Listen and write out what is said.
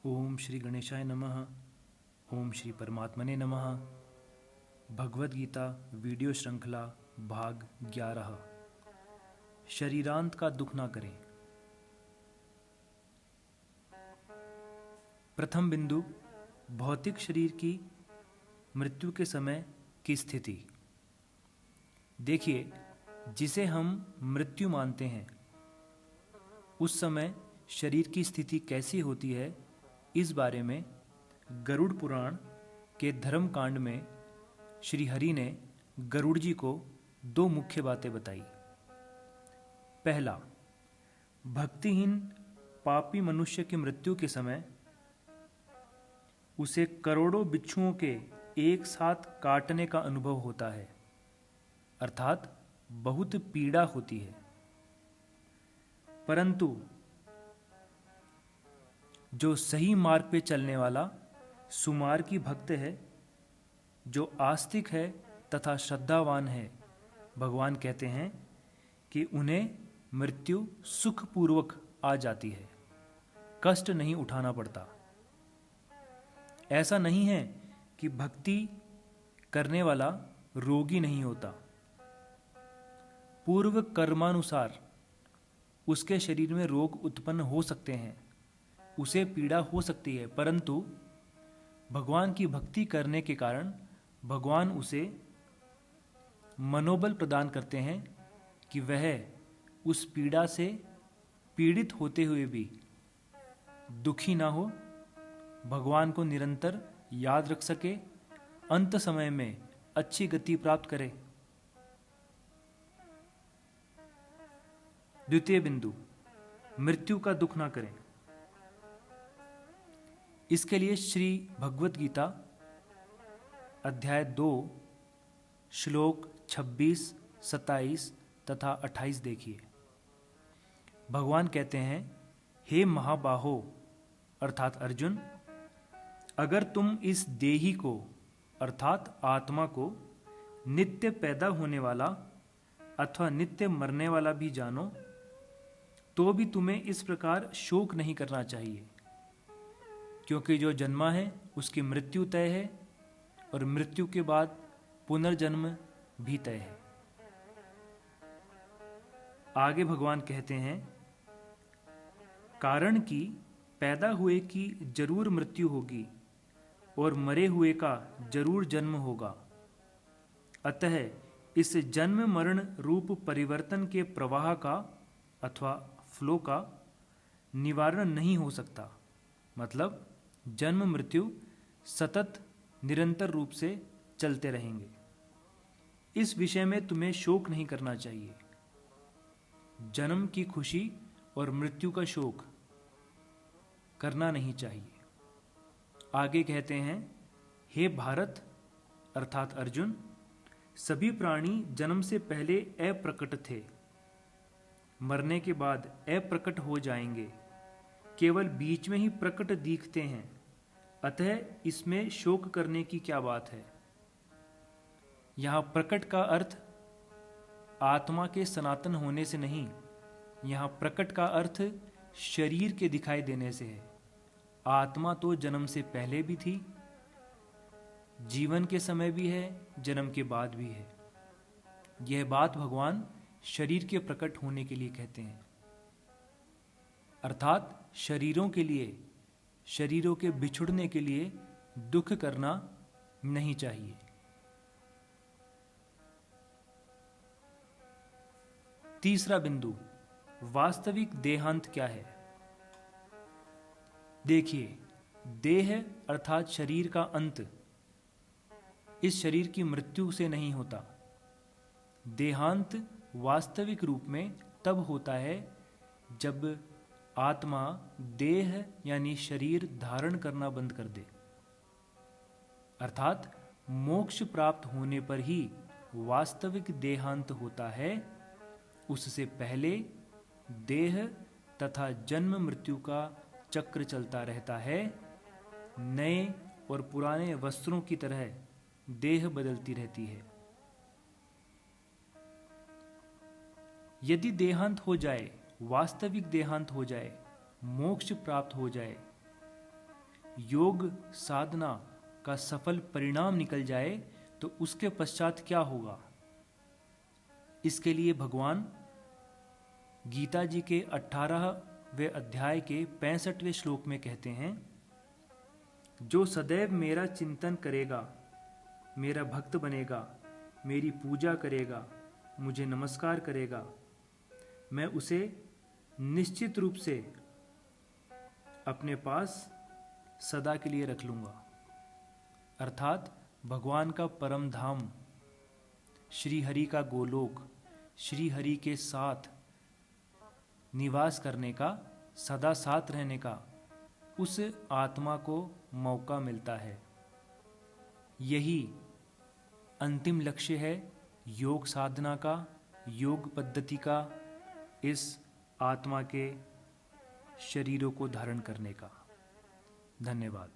ओम श्री गणेशाय नमः। ओम श्री परमात्मने नमः। भगवद गीता वीडियो श्रृंखला भाग 11। शरीरांत का दुख ना करें। प्रथम बिंदु, भौतिक शरीर की मृत्यु के समय की स्थिति। देखिए, जिसे हम मृत्यु मानते हैं उस समय शरीर की स्थिति कैसी होती है, इस बारे में गरुड़ पुराण के धर्म कांड में श्री हरि ने गरुड़ जी को दो मुख्य बातें बताई। पहला, भक्तिहीन पापी मनुष्य की मृत्यु के समय उसे करोड़ों बिच्छुओं के एक साथ काटने का अनुभव होता है, अर्थात बहुत पीड़ा होती है। परंतु जो सही मार्ग पे चलने वाला सुमार्गी भक्त है, जो आस्तिक है तथा श्रद्धावान है, भगवान कहते हैं कि उन्हें मृत्यु सुखपूर्वक आ जाती है, कष्ट नहीं उठाना पड़ता। ऐसा नहीं है कि भक्ति करने वाला रोगी नहीं होता। पूर्व कर्मानुसार उसके शरीर में रोग उत्पन्न हो सकते हैं, उसे पीड़ा हो सकती है, परंतु भगवान की भक्ति करने के कारण भगवान उसे मनोबल प्रदान करते हैं कि वह उस पीड़ा से पीड़ित होते हुए भी दुखी ना हो, भगवान को निरंतर याद रख सके, अंत समय में अच्छी गति प्राप्त करे। द्वितीय बिंदु, मृत्यु का दुख ना करें। इसके लिए श्री भगवद गीता अध्याय 2 श्लोक 26, 27 तथा 28 देखिए। भगवान कहते हैं, हे महाबाहो अर्थात अर्जुन, अगर तुम इस देही को अर्थात आत्मा को नित्य पैदा होने वाला अथवा नित्य मरने वाला भी जानो, तो भी तुम्हें इस प्रकार शोक नहीं करना चाहिए, क्योंकि जो जन्मा है उसकी मृत्यु तय है और मृत्यु के बाद पुनर्जन्म भी तय है। आगे भगवान कहते हैं, कारण कि पैदा हुए की जरूर मृत्यु होगी और मरे हुए का जरूर जन्म होगा। अतः इस जन्म मरण रूप परिवर्तन के प्रवाह का अथवा फ्लो का निवारण नहीं हो सकता। मतलब जन्म मृत्यु सतत निरंतर रूप से चलते रहेंगे। इस विषय में तुम्हें शोक नहीं करना चाहिए। जन्म की खुशी और मृत्यु का शोक करना नहीं चाहिए। आगे कहते हैं, हे भारत अर्थात अर्जुन, सभी प्राणी जन्म से पहले अप्रकट थे, मरने के बाद अप्रकट हो जाएंगे, केवल बीच में ही प्रकट दिखते हैं। अतः इसमें शोक करने की क्या बात है। यहां प्रकट का अर्थ आत्मा के सनातन होने से नहीं, यहां प्रकट का अर्थ शरीर के दिखाई देने से है। आत्मा तो जन्म से पहले भी थी, जीवन के समय भी है, जन्म के बाद भी है। यह बात भगवान शरीर के प्रकट होने के लिए कहते हैं, अर्थात शरीरों के लिए, शरीरों के बिछुड़ने के लिए दुख करना नहीं चाहिए। तीसरा बिंदु, वास्तविक देहांत क्या है। देखिए, देह अर्थात शरीर का अंत इस शरीर की मृत्यु से नहीं होता। देहांत वास्तविक रूप में तब होता है जब आत्मा देह यानी शरीर धारण करना बंद कर दे, अर्थात मोक्ष प्राप्त होने पर ही वास्तविक देहांत होता है। उससे पहले देह तथा जन्म मृत्यु का चक्र चलता रहता है। नए और पुराने वस्त्रों की तरह देह बदलती रहती है। यदि देहांत हो जाए, वास्तविक देहांत हो जाए, मोक्ष प्राप्त हो जाए, योग साधना का सफल परिणाम निकल जाए तो उसके पश्चात क्या होगा? इसके लिए भगवान गीता जी के 18वें अध्याय के 65वें श्लोक में कहते हैं, जो सदैव मेरा चिंतन करेगा, मेरा भक्त बनेगा, मेरी पूजा करेगा, मुझे नमस्कार करेगा, मैं उसे निश्चित रूप से अपने पास सदा के लिए रख लूँगा। अर्थात भगवान का परम धाम, श्री हरि का गोलोक, श्री हरि के साथ निवास करने का, सदा साथ रहने का उस आत्मा को मौका मिलता है। यही अंतिम लक्ष्य है योग साधना का, योग पद्धति का, इस आत्मा के शरीरों को धारण करने का। धन्यवाद।